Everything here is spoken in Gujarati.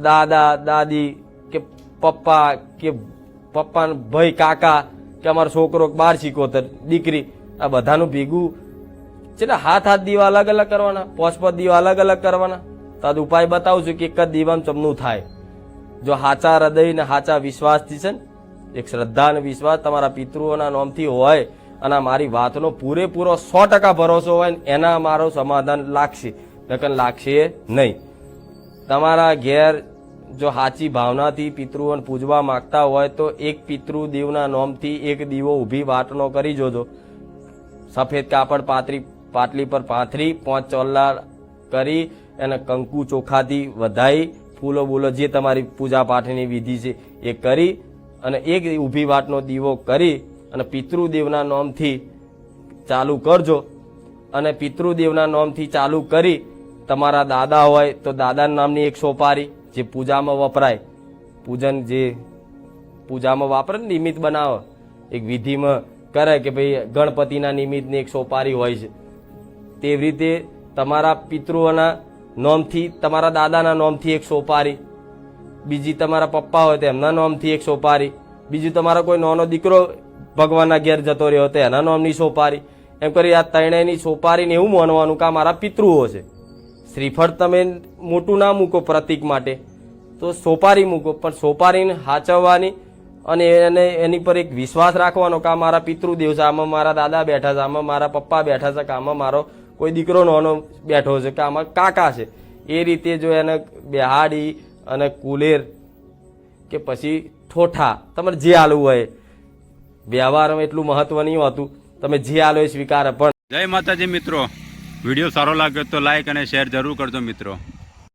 દાદા દાદી કે પપ્પા કે પપ્પા ભાઈ કાકા કે અમારો છોકરો 12 દીકરી આ બધાનું ભેગું છે ને હાથ દીવા અલગ અલગ કરવાના, 5 દીવા અલગ અલગ કરવાના. તો આ ઉપાય બતાવું છું કે એક જ દીવામાં ચમનું થાય. જો સાચા હૃદય ને સાચા વિશ્વાસથી છે ને એક શ્રદ્ધા અને વિશ્વાસ તમારા પિતૃઓના નામથી હોય અને મારી વાતનો પૂરેપૂરો 100% ભરોસો હોય ને એના મારું સમાધાન લાગશે, નકર લાગશે નહીં. તમારા ઘેર જો સાચી ભાવનાથી પિતૃઓને પૂજવા માંગતા હોય તો એક પિતૃદેવના નામથી એક દીવો ઊભી વાટનો કરી જોજો. સફેદ કાપડ પાટલી પર પાથરી 5 ચોલ્લા કરી એને કંકુ ચોખાથી વધાઈ ફૂલો બૂલો જે તમારી પૂજા પાઠની વિધિ છે એ કરી અને એક ઊભી વાટનો દીવો કરી અને પિતૃદેવના નામથી ચાલુ કરજો. અને પિતૃદેવના નામથી ચાલુ કરી તમારા દાદા હોય તો દાદાના નામની એક સોપારી જે પૂજામાં વપરાય, પૂજન જે પૂજામાં વાપરે ને નિમિત્ત બનાવો એક વિધિમાં કરે કે ભાઈ ગણપતિના નિમિત્તની એક સોપારી હોય છે, તેવી રીતે તમારા પિતૃઓના નામથી તમારા દાદાના નામથી એક સોપારી, બીજી તમારા પપ્પા હોય તો એમના નામથી એક સોપારી, બીજું તમારો કોઈ નાનો દીકરો ભગવાનના ઘેર જતો રહ્યો તો એના નામની સોપારી, એમ કરી આ ત્રણેયની સોપારીને એવું માનવાનું કે આ મારા પિતૃઓ છે. શ્રીફળ તમે મોટું ના મૂકો પ્રતીક માટે તો સોપારી મૂકો, પણ સોપારીને સાચવવાની અને એની પર એક વિશ્વાસ રાખવાનો કે આ મારા પિતૃદેવ છે, આમાં મારા દાદા બેઠા છે, આમાં મારા પપ્પા બેઠા છે, કે આમાં મારો કોઈ દીકરો નાનો બેઠો છે, કે આમાં કાકા છે. એ રીતે જો એને બેહાડી અને કુલેર કે પછી ઠોઠા તમારે જે હાલવું હોય, વ્યવહારમાં એટલું મહત્વ નહીં હોતું, તમે જે હાલો એ સ્વીકાર. પણ જય માતાજી મિત્રો, વિડીયો સારો લાગ્યો તો લાઈક અને શેર જરૂર કરજો મિત્રો.